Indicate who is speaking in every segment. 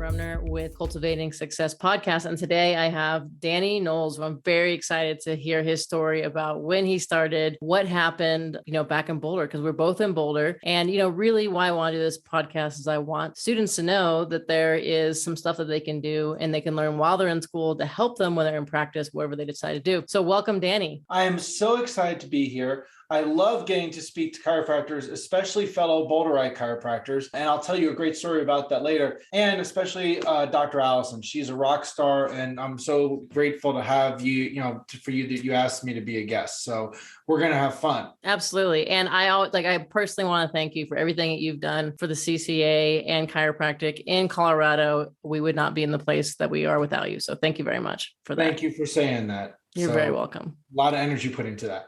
Speaker 1: Brumner with Cultivating Success podcast. And today I have Danny Knowles, who I'm very excited to hear his story about when he started, what happened, back in Boulder, because we're both in Boulder. And, really why I want to do this podcast is I want students to know that there is some stuff that they can do and they can learn while they're in school to help them when they're in practice, whatever they decide to do. So welcome, Danny.
Speaker 2: I am so excited to be here. I love getting to speak to chiropractors, especially fellow Boulderite chiropractors. And I'll tell you a great story about that later. And especially Dr. Allison. She's a rock star. And I'm so grateful to have you, for you that you asked me to be a guest. So we're going to have fun.
Speaker 1: Absolutely. And I personally want to thank you for everything that you've done for the CCA and chiropractic in Colorado. We would not be in the place that we are without you. So thank you very much for that.
Speaker 2: Thank you for saying that.
Speaker 1: You're very welcome.
Speaker 2: A lot of energy put into that.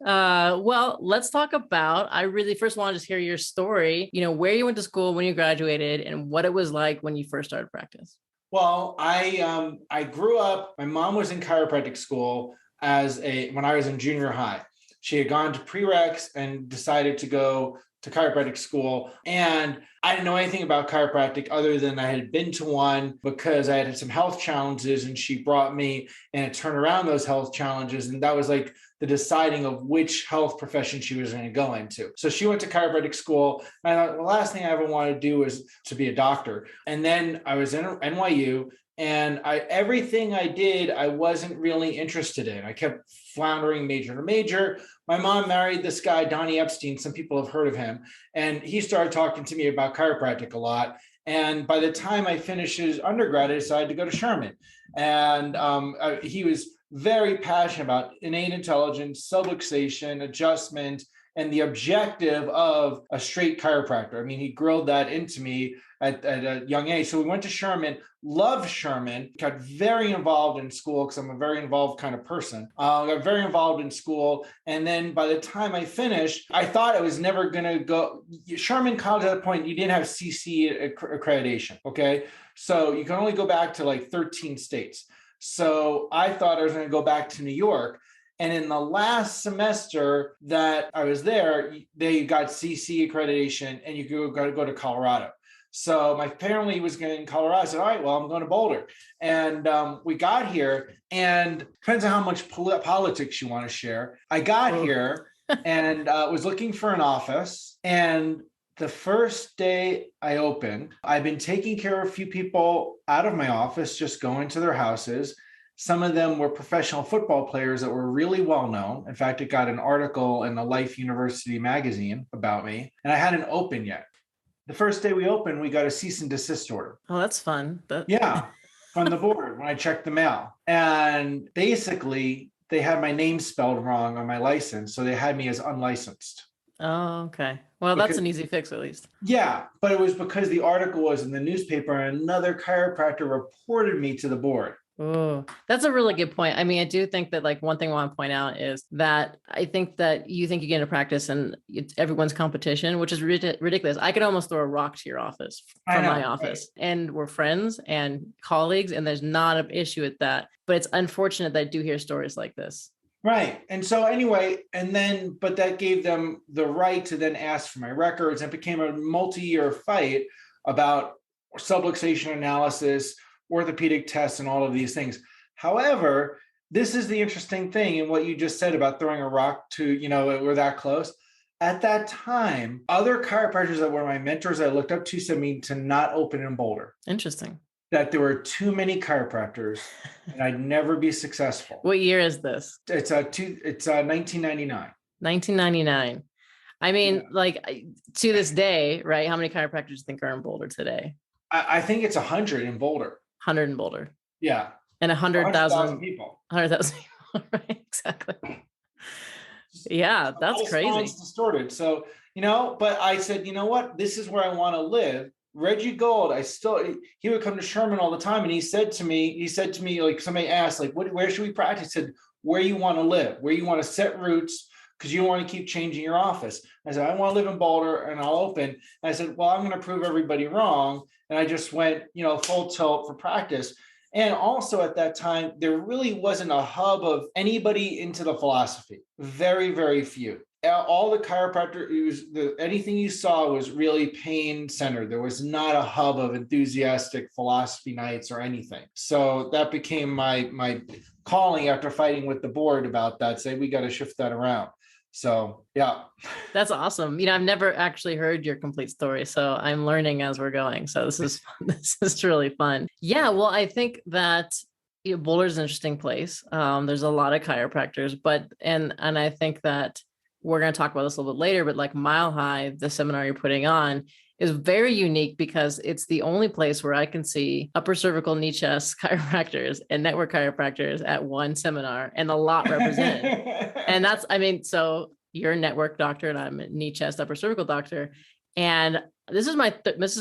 Speaker 1: Well, let's talk about, I really first want to just hear your story, where you went to school, when you graduated, and what it was like when you first started practice.
Speaker 2: Well, I grew up, my mom was in chiropractic school when I was in junior high. She had gone to prereqs and decided to go to chiropractic school. And I didn't know anything about chiropractic other than I had been to one because I had some health challenges, and she brought me and turned around those health challenges. And that was like the deciding of which health profession she was going to go into. So she went to chiropractic school. And I thought the last thing I ever wanted to do was to be a doctor. And then I was in NYU. And everything I did, I wasn't really interested in. I kept floundering major to major. My mom married this guy, Donnie Epstein. Some people have heard of him. And he started talking to me about chiropractic a lot. And by the time I finished his undergrad, I decided to go to Sherman. And he was very passionate about innate intelligence, subluxation, adjustment, and the objective of a straight chiropractor. I mean, he grilled that into me at a young age. So we went to Sherman, loved Sherman, got very involved in school because I'm a very involved kind of person. Got very involved in school. And then by the time I finished, I thought I was never going to go. Sherman College at that point, you didn't have CC accreditation. Okay. So you can only go back to like 13 states. So I thought I was going to go back to New York. And in the last semester that I was there, they got CC accreditation and you could go to Colorado. So my family was going to Colorado. I said, all right, well, I'm going to Boulder. And we got here, and depends on how much politics you want to share. I got here and was looking for an office. And the first day I opened, I've been taking care of a few people out of my office, just going to their houses. Some of them were professional football players that were really well known. In fact, it got an article in the Life University magazine about me, and I hadn't opened yet. The first day we opened, we got a cease and desist order.
Speaker 1: Oh, that's fun.
Speaker 2: Yeah, from the board when I checked the mail. And basically, they had my name spelled wrong on my license, so they had me as unlicensed.
Speaker 1: Oh, okay. Well, that's an easy fix at least.
Speaker 2: Yeah, but it was because the article was in the newspaper and another chiropractor reported me to the board.
Speaker 1: Oh, that's a really good point. I mean, I do think that one thing I want to point out is that I think that you think you get into practice and it's everyone's competition, which is ridiculous. I could almost throw a rock to your office from my office, right? And we're friends and colleagues, and there's not an issue with that. But it's unfortunate that I do hear stories like this.
Speaker 2: Right. And so anyway, but that gave them the right to then ask for my records. It became a multi-year fight about subluxation analysis, orthopedic tests, and all of these things. However, this is the interesting thing, and what you just said about throwing a rock to, we're that close. At that time, other chiropractors that were my mentors I looked up to said me to not open in Boulder.
Speaker 1: Interesting.
Speaker 2: That there were too many chiropractors and I'd never be successful.
Speaker 1: What year is this?
Speaker 2: It's 1999.
Speaker 1: 1999. I mean, to this day, right? How many chiropractors do you think are in Boulder today?
Speaker 2: I think it's 100 in Boulder.
Speaker 1: 100 in Boulder.
Speaker 2: Yeah.
Speaker 1: And 100,000
Speaker 2: people.
Speaker 1: 100,000 people. Right. Exactly. Yeah. That's crazy.
Speaker 2: Distorted. So, but I said, you know what? This is where I want to live. Reggie Gold, he would come to Sherman all the time. And he said to me, like somebody asked, where should we practice? He said, where you want to live, where you want to set roots, because you don't want to keep changing your office. I said, I want to live in Boulder and I'll open. And I said, well, I'm going to prove everybody wrong. And I just went, full tilt for practice. And also at that time, there really wasn't a hub of anybody into the philosophy. Very, very few. all the chiropractor, anything you saw was really pain centered. There was not a hub of enthusiastic philosophy nights or anything. So that became my calling after fighting with the board about that. Say, we got to shift that around. So, yeah.
Speaker 1: That's awesome. I've never actually heard your complete story, so I'm learning as we're going. So this is fun. This is really fun. Yeah. Well, I think that Boulder's an interesting place. There's a lot of chiropractors, and I think that we're going to talk about this a little bit later, but like Mile High, the seminar you're putting on is very unique because it's the only place where I can see upper cervical knee chest chiropractors and network chiropractors at one seminar and a lot represented. And so you're a network doctor and I'm a knee chest upper cervical doctor. And this is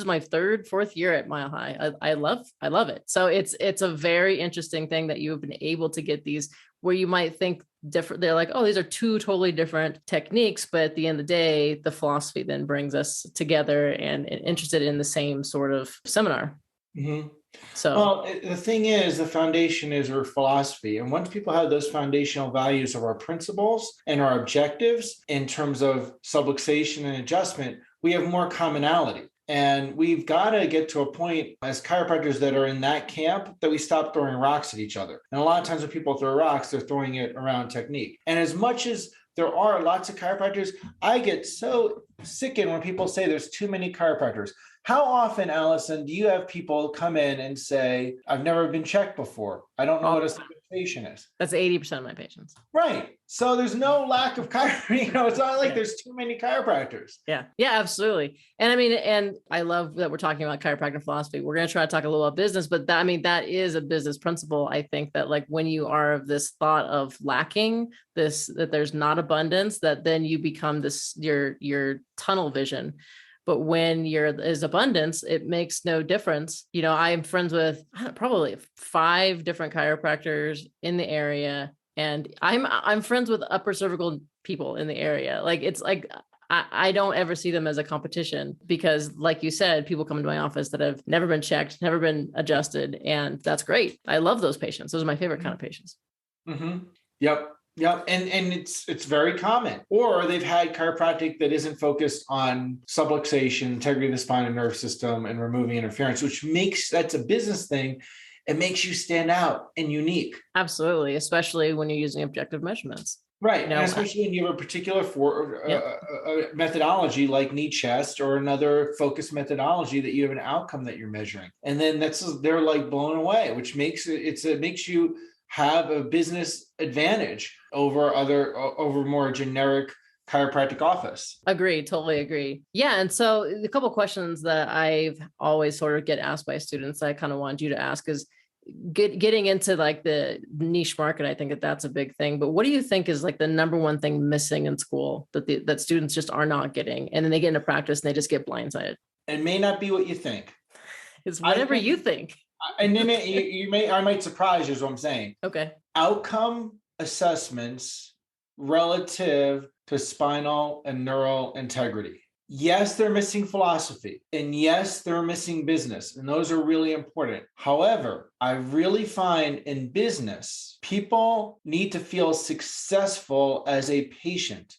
Speaker 1: my third, fourth year at Mile High. I love it. So it's a very interesting thing that you've been able to get these where you might think different. They're like, oh, these are two totally different techniques. But at the end of the day, the philosophy then brings us together and interested in the same sort of seminar.
Speaker 2: Mm-hmm.
Speaker 1: So,
Speaker 2: well, the thing is, the foundation is our philosophy. And once people have those foundational values of our principles and our objectives in terms of subluxation and adjustment, we have more commonality. And we've got to get to a point as chiropractors that are in that camp that we stop throwing rocks at each other. And a lot of times when people throw rocks, they're throwing it around technique. And as much as there are lots of chiropractors, I get so sickened when people say there's too many chiropractors. How often, Allison, do you have people come in and say, I've never been checked before. I don't know what a subluxation is.
Speaker 1: That's 80% of my patients.
Speaker 2: Right. So there's no lack of chiropractors. It's not like there's too many chiropractors.
Speaker 1: Yeah. Yeah, absolutely. And and I love that we're talking about chiropractic philosophy. We're going to try to talk a little about business, but that is a business principle. I think that like when you are of this thought of lacking that there's not abundance, that then you become your tunnel vision. But when there's abundance, it makes no difference. I'm friends with probably 5 different chiropractors in the area, and I'm friends with upper cervical people in the area. Like it's like I don't ever see them as a competition because, like you said, people come into my office that have never been checked, never been adjusted, and that's great. I love those patients. Those are my favorite kind of patients.
Speaker 2: Mm-hmm. Yep. Yeah, and it's very common. Or they've had chiropractic that isn't focused on subluxation, integrity of the spine and nerve system, and removing interference, that's a business thing. It makes you stand out and unique.
Speaker 1: Absolutely, especially when you're using objective measurements.
Speaker 2: Right, and especially when you have a particular methodology like knee chest or another focused methodology that you have an outcome that you're measuring, and then they're like blown away, which makes it makes you have a business advantage over more generic chiropractic office.
Speaker 1: Agree. Totally agree. Yeah. And so a couple of questions that I've always sort of get asked by students that I kind of wanted you to ask is getting into like the niche market. I think that's a big thing, but what do you think is like the number one thing missing in school that students just are not getting? And then they get into practice and they just get blindsided.
Speaker 2: It may not be what you think.
Speaker 1: It's whatever you think.
Speaker 2: And then I might surprise you is what I'm saying.
Speaker 1: Okay.
Speaker 2: Outcome assessments relative to spinal and neural integrity. Yes, they're missing philosophy, and yes, they're missing business, and those are really important. However, I really find in business, people need to feel successful as a patient.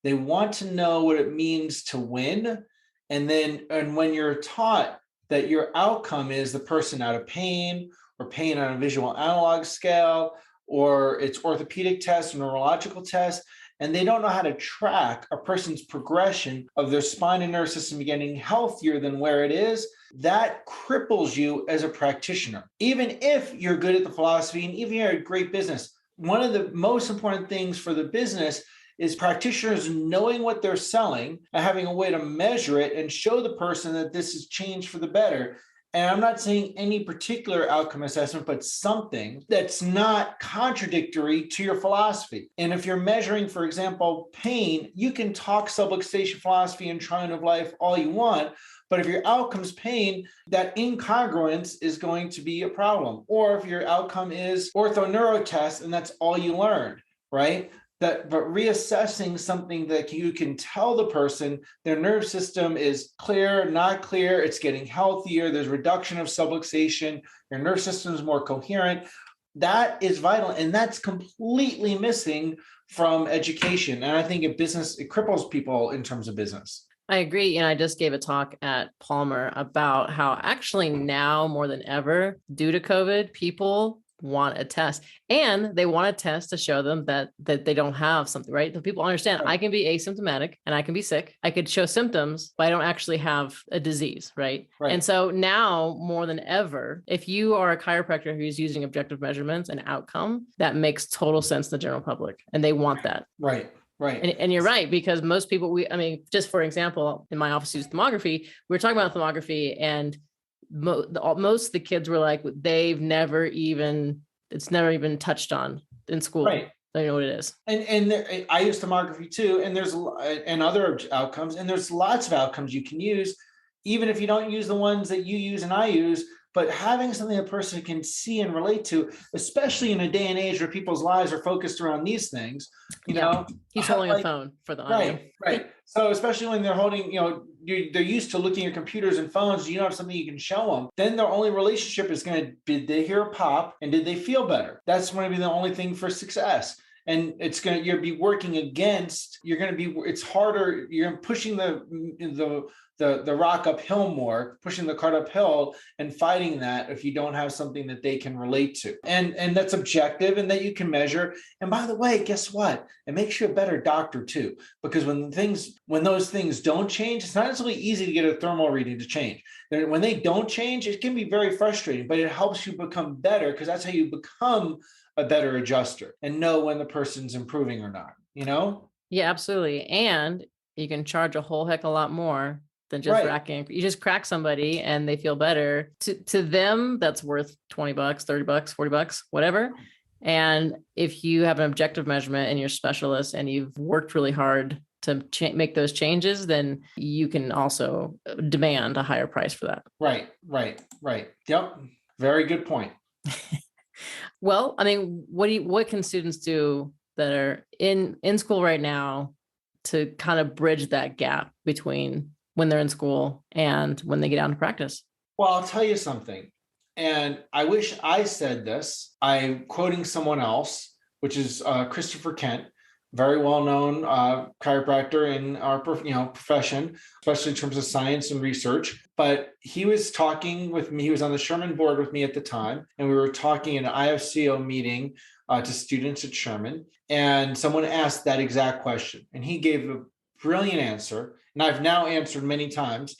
Speaker 2: They want to know what it means to win. And when you're taught that your outcome is the person out of pain or pain on a visual analog scale, or it's orthopedic tests or neurological tests, and they don't know how to track a person's progression of their spine and nerve system getting healthier than where it is, that cripples you as a practitioner. Even if you're good at the philosophy and even you're a great business, one of the most important things for the business is practitioners knowing what they're selling and having a way to measure it and show the person that this has changed for the better. And I'm not saying any particular outcome assessment, but something that's not contradictory to your philosophy. And if you're measuring, for example, pain, you can talk subluxation philosophy and triumph of life all you want. But if your outcome's pain, that incongruence is going to be a problem. Or if your outcome is orthoneuro test and that's all you learned, right? But reassessing something that you can tell the person their nerve system is clear, not clear, it's getting healthier, there's reduction of subluxation, your nerve system is more coherent. That is vital. And that's completely missing from education. And I think it cripples people in terms of business.
Speaker 1: I agree. And I just gave a talk at Palmer about how actually now more than ever, due to COVID, people want a test, and they want a test to show them that they don't have something, right? So people understand I can be asymptomatic and I can be sick. I could show symptoms, but I don't actually have a disease, right? And so now more than ever, if you are a chiropractor who's using objective measurements and outcome, that makes total sense to the general public, and they want that.
Speaker 2: Right.
Speaker 1: And you're right, because most people, just for example, in my office use thermography, we were talking about thermography, and most of the kids were like, it's never even touched on in school.
Speaker 2: Right.
Speaker 1: They know what it is.
Speaker 2: And I use thermography too. And there's other outcomes, and there's lots of outcomes you can use, even if you don't use the ones that you use and I use. But having something a person can see and relate to, especially in a day and age where people's lives are focused around these things, you know,
Speaker 1: he's holding a phone for the audio.
Speaker 2: Right. So especially when they're holding, they're used to looking at computers and phones, you have something you can show them. Then their only relationship is going to be, did they hear a pop and did they feel better? That's going to be the only thing for success. And you'll be working against, it's harder. You're pushing the rock uphill more, pushing the cart uphill and fighting that if you don't have something that they can relate to. And that's objective and that you can measure. And by the way, guess what? It makes you a better doctor too, because when those things don't change, it's not necessarily easy to get a thermal reading to change. When they don't change, it can be very frustrating, but it helps you become better, because that's how you become a better adjuster and know when the person's improving or not,
Speaker 1: Yeah, absolutely. And you can charge a whole heck of a lot more than just racking. You just crack somebody and they feel better. To them, that's worth $20, $30, $40, whatever. And if you have an objective measurement and you're a specialist and you've worked really hard to make those changes, then you can also demand a higher price for that.
Speaker 2: Right. Yep. Very good point.
Speaker 1: Well, what can students do that are in school right now to kind of bridge that gap between when they're in school and when they get out into practice?
Speaker 2: Well, I'll tell you something. And I wish I said this. I'm quoting someone else, which is Christopher Kent, very well-known chiropractor in our profession, especially in terms of science and research. But he was talking with me. He was on the Sherman board with me at the time, and we were talking in an IFCO meeting to students at Sherman. And someone asked that exact question, and he gave a brilliant answer, and I've now answered many times,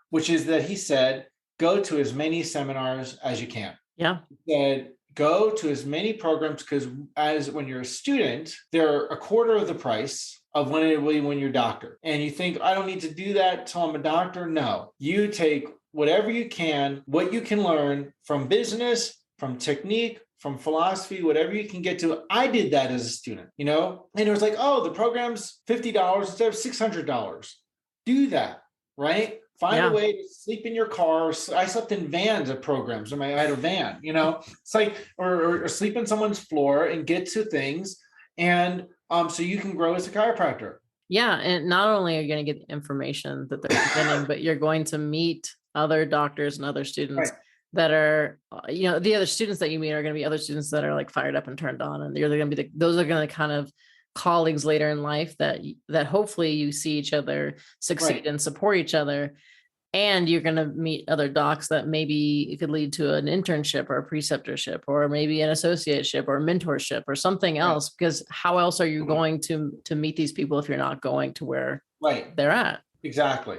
Speaker 2: which is that he said, go to as many seminars as you can.
Speaker 1: Yeah.
Speaker 2: He said, go to as many programs, because when you're a student, they're a quarter of the price of when you're a doctor. And you think, I don't need to do that till I'm a doctor. No, you take whatever you can, what you can learn from business, from technique, from philosophy, whatever you can get to. I did that as a student, and it was like, oh, the program's $50 instead of $600. Do that, right? Find a way to sleep in your car. I slept in vans at programs. I had a van, it's like, or sleep in someone's floor and get to things. And so you can grow as a chiropractor.
Speaker 1: Yeah. And not only are you going to get the information that they're getting, but you're going to meet other doctors and other students that are, the other students that you meet are going to be other students that are like fired up and turned on. And those are going to kind of colleagues later in life that hopefully you see each other succeed and support each other. And you're going to meet other docs that maybe it could lead to an internship or a preceptorship or maybe an associateship or a mentorship or something else, because how else are you going to meet these people if you're not going to where they're at?
Speaker 2: Exactly.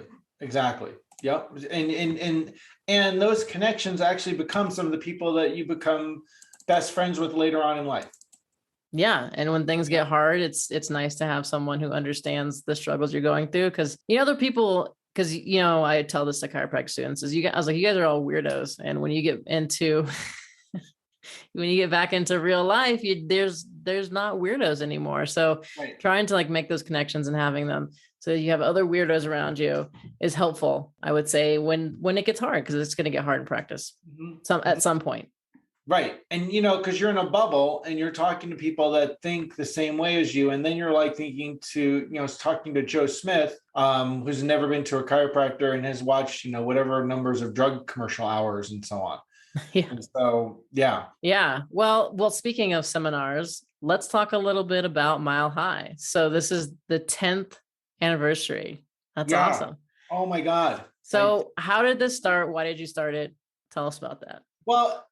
Speaker 2: Yep. And those connections actually become some of the people that you become best friends with later on in life.
Speaker 1: Yeah. And when things get hard, it's nice to have someone who understands the struggles you're going through. Because, other people, because, I tell this to chiropractic students is I was like, you guys are all weirdos. And when you get back into real life, there's not weirdos anymore. So trying to make those connections and having them so you have other weirdos around you is helpful, I would say, when it gets hard, because it's going to get hard in practice at some point.
Speaker 2: Right. And, because you're in a bubble and you're talking to people that think the same way as you. And then you're talking to Joe Smith, who's never been to a chiropractor and has watched, whatever numbers of drug commercial hours and so on.
Speaker 1: Yeah.
Speaker 2: And so, yeah.
Speaker 1: Yeah. Well, speaking of seminars, let's talk a little bit about Mile High. So this is the 10th anniversary. That's
Speaker 2: Yeah.
Speaker 1: awesome.
Speaker 2: Oh my God.
Speaker 1: So how did this start? Why did you start it? Tell us about that.
Speaker 2: Well,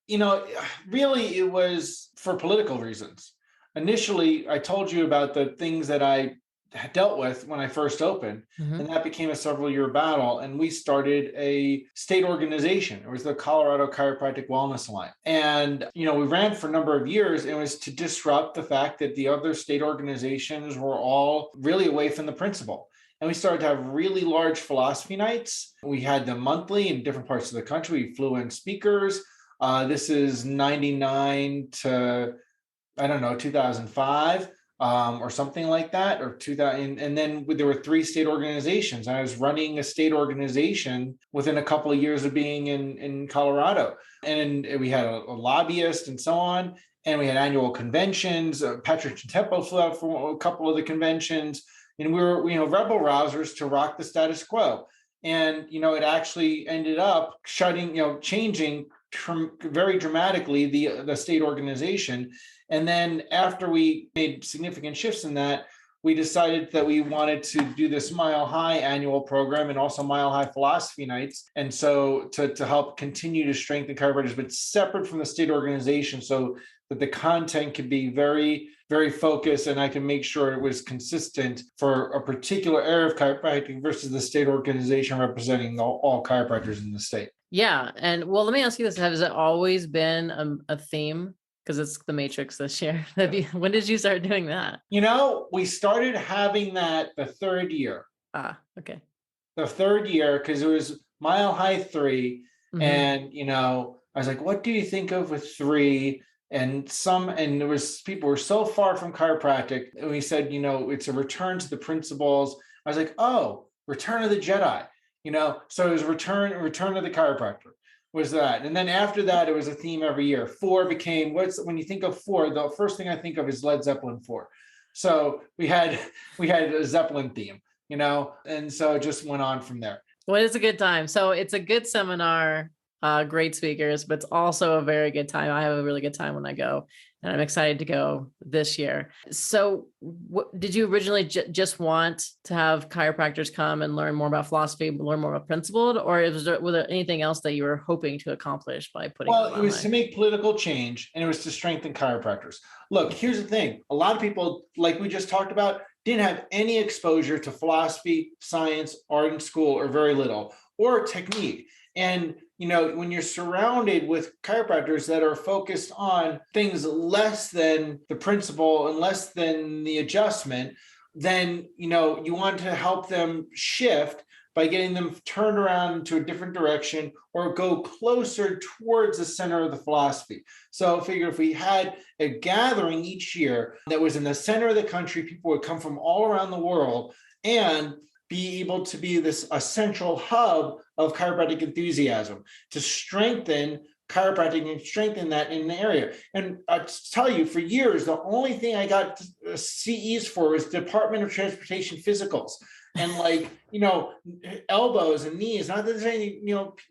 Speaker 2: really it was for political reasons. Initially, I told you about the things that I had dealt with when I first opened,
Speaker 1: Mhm.
Speaker 2: and that became a several-year battle. And we started a state organization. It was the Colorado Chiropractic Wellness Line. And, we ran for a number of years. And it was to disrupt the fact that the other state organizations were all really away from the principle. And we started to have really large philosophy nights. We had them monthly in different parts of the country. We flew in speakers. This is 99 to, I don't know, 2005 or something like that, or 2000. And then there were 3 state organizations. I was running a state organization within a couple of years of being in Colorado. And we had a lobbyist and so on. And we had annual conventions. Patrick Tempo flew out for a couple of the conventions. And we were, rebel rousers to rock the status quo. And, it actually ended up changing very dramatically the state organization. And then after we made significant shifts in that, we decided that we wanted to do this Mile High annual program and also Mile High philosophy nights. And so to help continue to strengthen chiropractors, but separate from the state organization, so that the content could be very, very focused, and I can make sure it was consistent for a particular area of chiropractic versus the state organization representing all chiropractors in the state.
Speaker 1: Yeah. And well, let me ask you this. Has it always been a theme? Because it's the Matrix this year. When did you start doing that?
Speaker 2: We started having that the third year.
Speaker 1: Okay.
Speaker 2: The third year, because it was Mile High 3.
Speaker 1: Mhm.
Speaker 2: And, I was like, what do you think of with 3? And there was people were so far from chiropractic. And we said, it's a return to the principles. I was like, oh, Return of the Jedi, so it was return of the chiropractor was that. And then after that, it was a theme every year. 4 became when you think of 4, the first thing I think of is Led Zeppelin 4. So we had a Zeppelin theme, and so it just went on from there.
Speaker 1: Well, it's a good time. So it's a good seminar, great speakers, but it's also a very good time. I have a really good time when I go, and I'm excited to go this year. So did you originally just want to have chiropractors come and learn more about philosophy, learn more about principle, or was there anything else that you were hoping to accomplish by putting
Speaker 2: Well, it was to make political change, and it was to strengthen chiropractors. Look, here's the thing. A lot of people, like we just talked about, didn't have any exposure to philosophy, science, art in school, or very little, or technique. And, when you're surrounded with chiropractors that are focused on things less than the principle and less than the adjustment, then, you want to help them shift by getting them turned around into a different direction or go closer towards the center of the philosophy. So I figure if we had a gathering each year that was in the center of the country, people would come from all around the world and be able to be a central hub of chiropractic enthusiasm to strengthen chiropractic and strengthen that in the area. And I tell you, for years, the only thing I got CEs for was Department of Transportation physicals. And elbows and knees, not that there's any,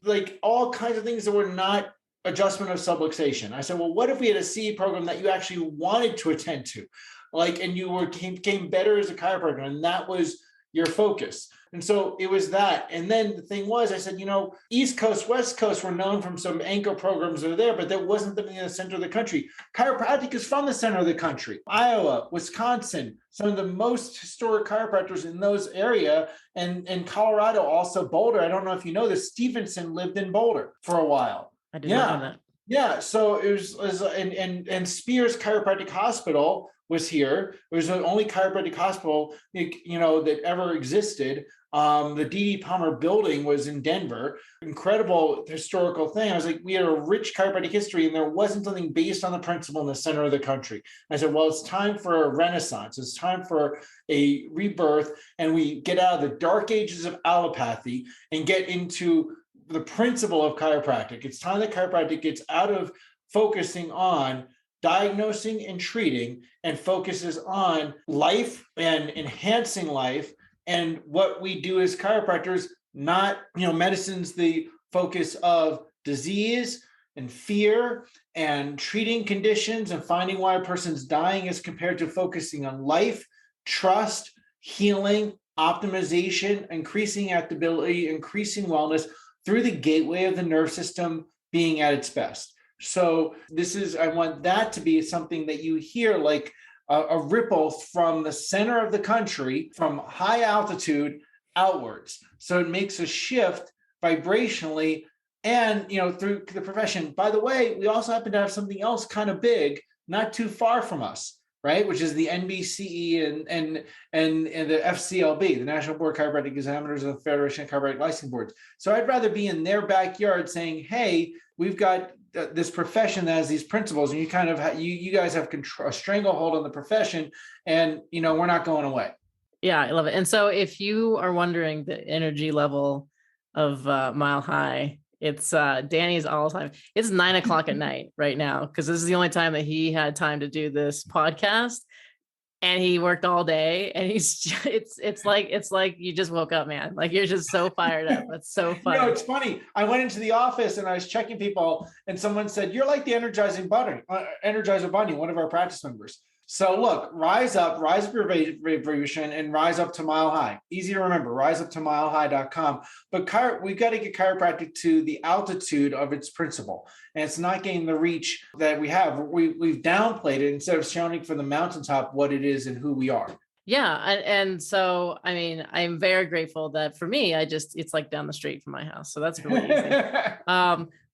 Speaker 2: like all kinds of things that were not adjustment of subluxation. I said, well, what if we had a CE program that you actually wanted to attend to, and you came better as a chiropractor, and that was your focus. And so it was that. And then the thing was, I said, East Coast, West Coast were known from some anchor programs that are there, but that wasn't in the center of the country. Chiropractic is from the center of the country. Iowa, Wisconsin, some of the most historic chiropractors in those area. And Colorado, also Boulder. I don't know if you know this, Stevenson lived in Boulder for a while.
Speaker 1: I did not know that.
Speaker 2: Yeah. So it was and Spears Chiropractic Hospital was here. It was the only chiropractic hospital, that ever existed. The D.D. Palmer building was in Denver. Incredible historical thing. I was like, we had a rich chiropractic history, and there wasn't something based on the principle in the center of the country. I said, well, it's time for a renaissance. It's time for a rebirth, and we get out of the dark ages of allopathy and get into the principle of chiropractic. It's time that chiropractic gets out of focusing on diagnosing and treating and focuses on life and enhancing life. And what we do as chiropractors, not, medicine's the focus of disease. and fear and treating conditions and finding why a person's dying as compared to focusing on life, trust, healing, optimization, increasing adaptability, increasing wellness through the gateway of the nerve system being at its best. So I want that to be something that you hear like a ripple from the center of the country, from high altitude outwards. So it makes a shift vibrationally and, through the profession. By the way, we also happen to have something else kind of big, not too far from us, right? Which is the NBCE and the FCLB, the National Board of Chiropractic Examiners and the Federation of Chiropractic Licensing Boards. So I'd rather be in their backyard saying, hey, we've got this profession that has these principles, and you kind of you guys have a stranglehold on the profession, and we're not going away.
Speaker 1: Yeah, I love it. And so if you are wondering the energy level of Mile High, it's Danny's all the time. It's 9:00 at night right now, because this is the only time that he had time to do this podcast. And he worked all day, and it's like you just woke up, man. Like, you're just so fired up. That's so fun.
Speaker 2: It's funny. I went into the office and I was checking people, and someone said, "You're like the Energizer Bunny," one of our practice members. So look, rise up your vibration and rise up to Mile High. Easy to remember, riseup-to-milehigh.com. But we've got to get chiropractic to the altitude of its principle. And it's not getting the reach that we have. We've downplayed it instead of showing from the mountaintop what it is and who we are.
Speaker 1: Yeah. And so, I mean, I'm very grateful that for me, it's like down the street from my house. So that's really easy.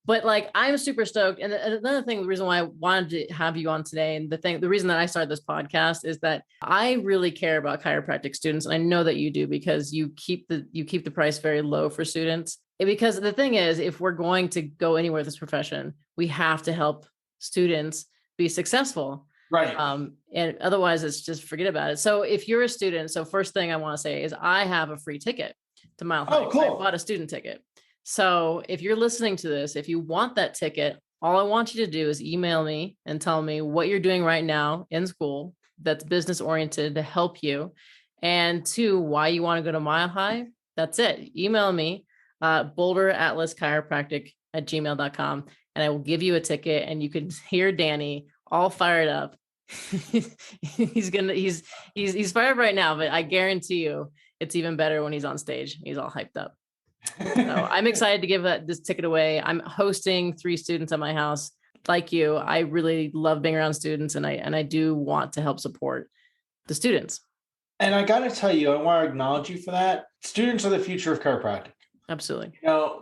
Speaker 1: But like, I'm super stoked. And another thing, the reason why I wanted to have you on today, and the reason that I started this podcast is that I really care about chiropractic students. And I know that you do, because you keep the price very low for students. Because the thing is, if we're going to go anywhere with this profession, we have to help students be successful.
Speaker 2: Right.
Speaker 1: And otherwise it's just forget about it. So if you're a student, so first thing I want to say is I have a free ticket to Mile High.
Speaker 2: Oh, cool.
Speaker 1: I bought a student ticket. So if you're listening to this, if you want that ticket, all I want you to do is email me and tell me what you're doing right now in school that's business oriented to help you. And 2, why you want to go to Mile High. That's it. Email me, boulderatlaschiropractic@gmail.com, and I will give you a ticket, and you can hear Danny all fired up. he's fired up right now, but I guarantee you it's even better when he's on stage. He's all hyped up. So I'm excited to give this ticket away. I'm hosting 3 students at my house. Like you, I really love being around students, and I do want to help support the students.
Speaker 2: And I got to tell you, I want to acknowledge you for that. Students are the future of chiropractic.
Speaker 1: Absolutely.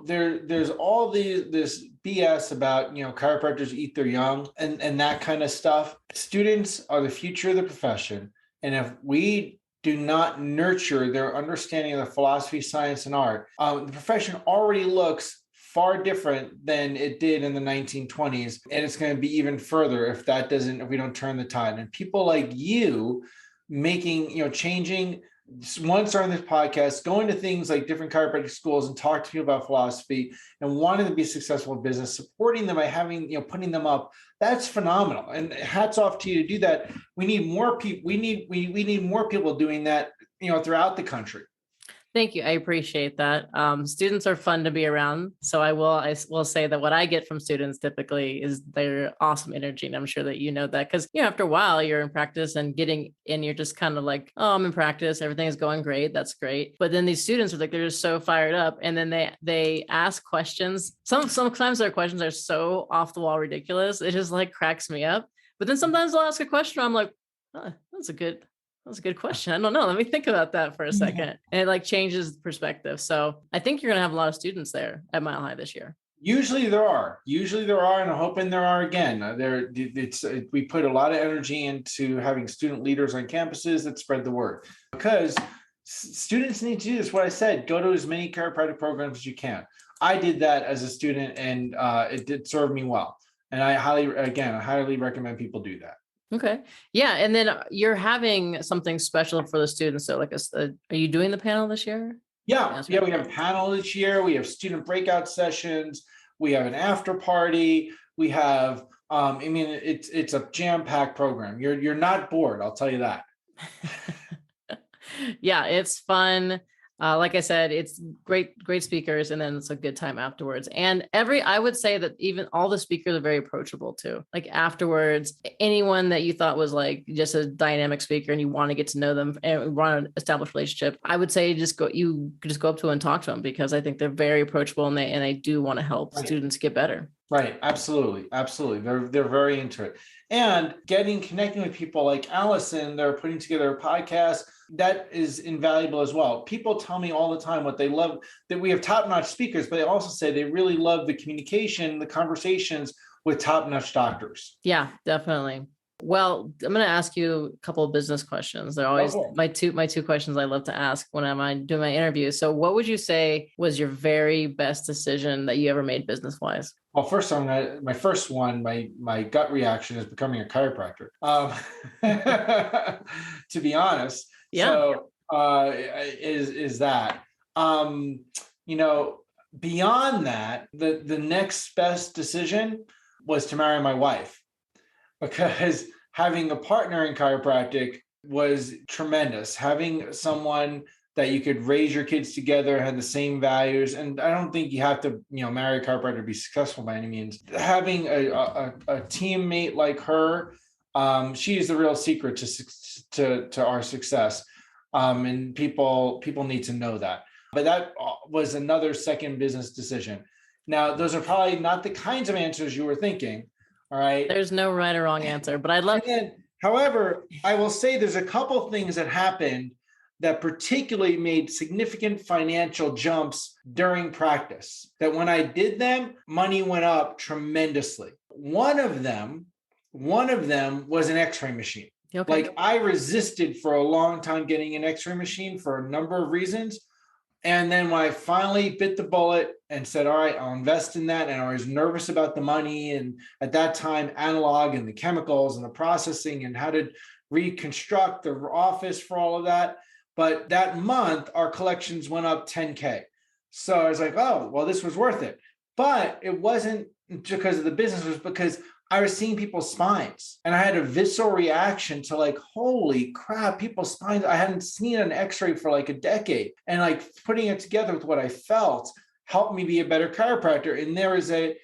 Speaker 2: There's all this BS about, chiropractors eat their young and that kind of stuff. Students are the future of the profession. And if we do not nurture their understanding of the philosophy, science, and art, the profession already looks far different than it did in the 1920s. And it's going to be even further if we don't turn the tide. And people like you changing, once on this podcast, going to things like different chiropractic schools and talk to people about philosophy and wanting to be successful in business, supporting them by having, putting them up. That's phenomenal. And hats off to you to do that. We need more people. We need more people doing that, throughout the country.
Speaker 1: Thank you. I appreciate that. Students are fun to be around. So I will say that what I get from students typically is their awesome energy. And I'm sure that you know that, because after a while you're in practice and you're just kind of like, oh, I'm in practice. Everything is going great. That's great. But then these students are like, they're just so fired up. And then they ask questions. Sometimes their questions are so off the wall ridiculous. It just like cracks me up. But then sometimes they'll ask a question. I'm like, oh, that's a good question. I don't know. Let me think about that for a second. And it like changes perspective. So I think you're going to have a lot of students there at Mile High this year.
Speaker 2: Usually there are, and I'm hoping there are again. We put a lot of energy into having student leaders on campuses that spread the word, because students need to do this. What I said, go to as many chiropractic programs as you can. I did that as a student, and it did serve me well. And I highly recommend people do that.
Speaker 1: Okay. Yeah. And then you're having something special for the students. So like, are you doing the panel this year?
Speaker 2: Yeah. We have a panel this year. We have student breakout sessions. We have an after party. We have, it's a jam-packed program. You're not bored. I'll tell you that.
Speaker 1: Yeah, it's fun. Like I said, it's great speakers, and then it's a good time afterwards. And I would say that even all the speakers are very approachable too. Like afterwards, anyone that you thought was like just a dynamic speaker and you want to get to know them and want to establish a relationship, I would say you could just go up to them and talk to them, because I think they're very approachable, and they do want to help students get better.
Speaker 2: Right. Absolutely. Absolutely. They're very into it. And connecting with people like Allison, they're putting together a podcast that is invaluable as well. People tell me all the time what they love, that we have top-notch speakers, but they also say they really love the communication, the conversations with top-notch doctors.
Speaker 1: Yeah, definitely. Well, I'm going to ask you a couple of business questions. They're always my two questions I love to ask when I'm doing my interview. So what would you say was your very best decision that you ever made business-wise?
Speaker 2: Well, first, my first one, my gut reaction is becoming a chiropractor. To be honest,
Speaker 1: yeah.
Speaker 2: So is that beyond that, the next best decision was to marry my wife, because having a partner in chiropractic was tremendous. Having someone that you could raise your kids together, had the same values. And I don't think you have to, marry a chiropractor to be successful by any means. Having a teammate like her, she is the real secret to our success. And people need to know that. But that was another second business decision. Now, those are probably not the kinds of answers you were thinking. All right.
Speaker 1: There's no right or wrong answer, but I'd love.
Speaker 2: However, I will say there's a couple things that happened that particularly made significant financial jumps during practice, that when I did them, money went up tremendously. One of them was an x-ray machine. Okay. Like, I resisted for a long time getting an x-ray machine for a number of reasons. And then when I finally bit the bullet and said, all right, I'll invest in that. And I was nervous about the money. And at that time, analog and the chemicals and the processing and how to reconstruct the office for all of that. But that month, our collections went up 10K. So I was like, oh, well, this was worth it. But it wasn't because of the business, it was because I was seeing people's spines. And I had a visceral reaction to like, holy crap, people's spines. I hadn't seen an x-ray for like a decade. And like putting it together with what I felt helped me be a better chiropractor. And there was a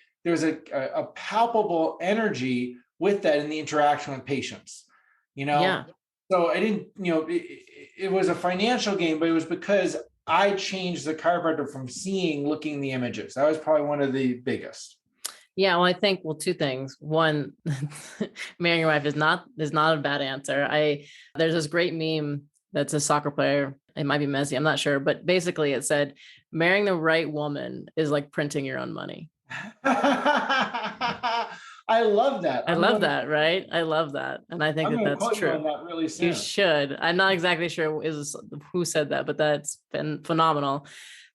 Speaker 2: palpable energy with that in the interaction with patients, Yeah. So I didn't, it was a financial gain, but it was because I changed the chiropractor from looking the images. That was probably one of the biggest.
Speaker 1: Yeah, well, I think, two things. One, marrying your wife is not a bad answer. There's this great meme that's a soccer player. It might be Messi, I'm not sure, but basically it said, marrying the right woman is like printing your own money.
Speaker 2: I love that.
Speaker 1: I love that, right? I love that. And I think that's true.
Speaker 2: On that really soon.
Speaker 1: You should. I'm not exactly sure who said that, but that's been phenomenal.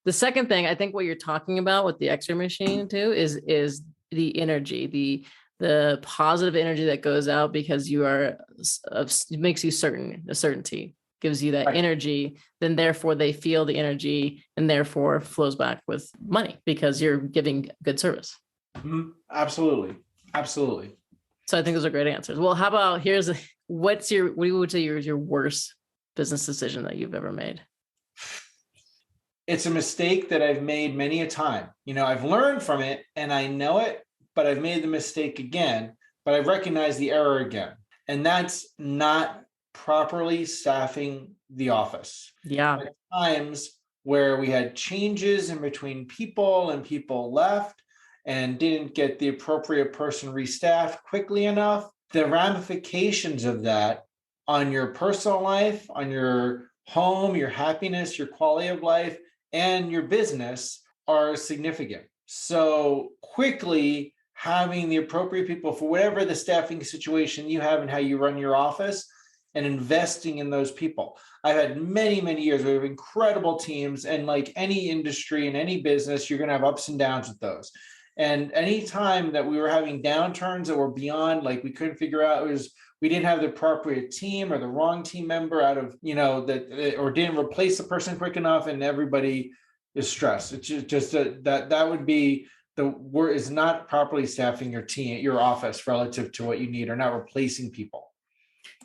Speaker 1: The second thing, I think what you're talking about with the x-ray machine too is the energy, the positive energy that goes out, because it makes you certainty, gives you that energy, then therefore they feel the energy and therefore flows back with money because you're giving good service.
Speaker 2: Mm-hmm. Absolutely.
Speaker 1: So I think those are great answers. Well, how about what you would say your worst business decision that you've ever made?
Speaker 2: It's a mistake that I've made many a time. I've learned from it and I know it, but I've made the mistake again, but I've recognized the error again. And that's not properly staffing the office.
Speaker 1: Yeah.
Speaker 2: At times where we had changes in between people and people left and didn't get the appropriate person restaffed quickly enough, the ramifications of that on your personal life, on your home, your happiness, your quality of life, and your business are significant. So quickly having the appropriate people for whatever the staffing situation you have and how you run your office, and investing in those people. I've had many, many years. We have incredible teams, and like any industry and any business, you're going to have ups and downs with those. And any time that we were having downturns that were beyond, like we couldn't figure out, we didn't have the appropriate team or the wrong team member out of, or didn't replace the person quick enough, and everybody is stressed. It's just that would be the word, is not properly staffing your team, your office relative to what you need, or not replacing people.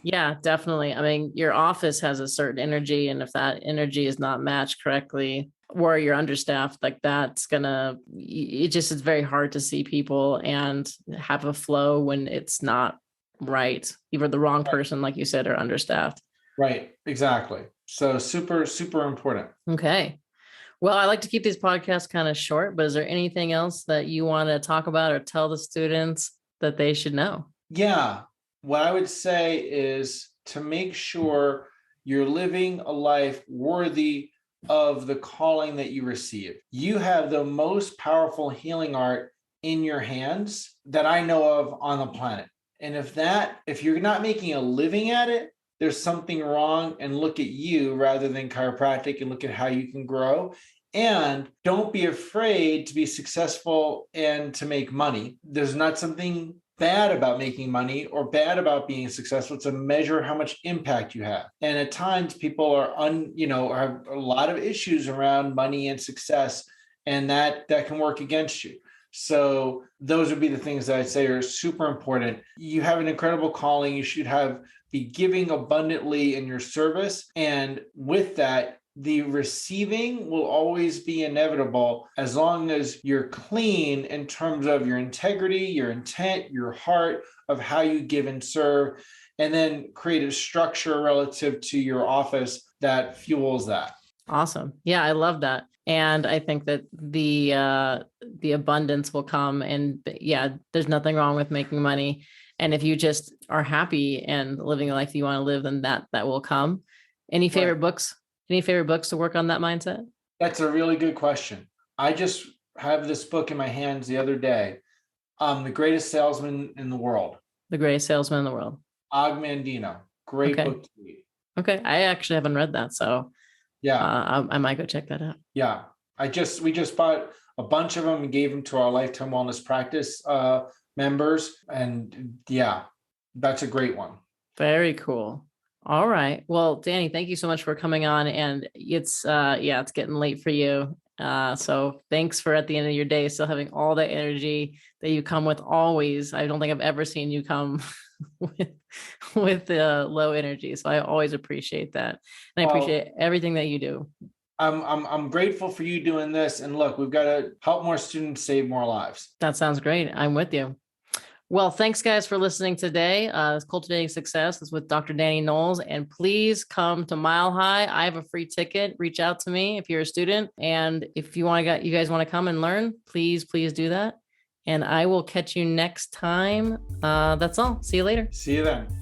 Speaker 1: Yeah, definitely. I mean, your office has a certain energy, and if that energy is not matched correctly, or you're understaffed, like that's gonna, it just is very hard to see people and have a flow when it's not right. Either the wrong
Speaker 2: Right.
Speaker 1: person, like you said, or understaffed.
Speaker 2: Right. Exactly. So super, super important.
Speaker 1: Okay. Well, I like to keep these podcasts kind of short, but is there anything else that you want to talk about or tell the students that they should know?
Speaker 2: Yeah. What I would say is to make sure you're living a life worthy of the calling that you receive. You have the most powerful healing art in your hands that I know of on the planet. And if you're not making a living at it, there's something wrong, and look at you rather than chiropractic and look at how you can grow. And don't be afraid to be successful and to make money. There's not something bad about making money or bad about being successful. It's a measure how much impact you have. And at times people are have a lot of issues around money and success, and that can work against you. So those would be the things that I'd say are super important. You have an incredible calling. You should be giving abundantly in your service. And with that, the receiving will always be inevitable as long as you're clean in terms of your integrity, your intent, your heart of how you give and serve, and then create a structure relative to your office that fuels that.
Speaker 1: Awesome. Yeah, I love that. And I think that the abundance will come, and yeah, there's nothing wrong with making money. And if you just are happy and living the life you want to live, then that will come. Any favorite
Speaker 2: Right.
Speaker 1: books? Any favorite books to work on that mindset?
Speaker 2: That's a really good question. I just have this book in my hands the other day. The Greatest Salesman in the World,
Speaker 1: The Greatest Salesman in the World.
Speaker 2: Og Mandino. Great
Speaker 1: Okay.
Speaker 2: book to read.
Speaker 1: Okay. I actually haven't read that, so
Speaker 2: Yeah.
Speaker 1: I might go check that out.
Speaker 2: Yeah. We just bought a bunch of them and gave them to our Lifetime Wellness Practice members. And yeah, that's a great one.
Speaker 1: Very cool. All right. Well, Danny, thank you so much for coming on. And it's it's getting late for you. So thanks for at the end of your day still having all the energy that you come with always. I don't think I've ever seen you come with low energy. So I always appreciate that. And I appreciate everything that you do.
Speaker 2: I'm grateful for you doing this. And look, we've got to help more students save more lives.
Speaker 1: That sounds great. I'm with you. Well, thanks guys for listening today. Cultivating Success is with Dr. Danny Knowles, and please come to Mile High. I have a free ticket. Reach out to me if you're a student, and if you guys want to come and learn, please do that. And I will catch you next time. That's all. See you later.
Speaker 2: See you then.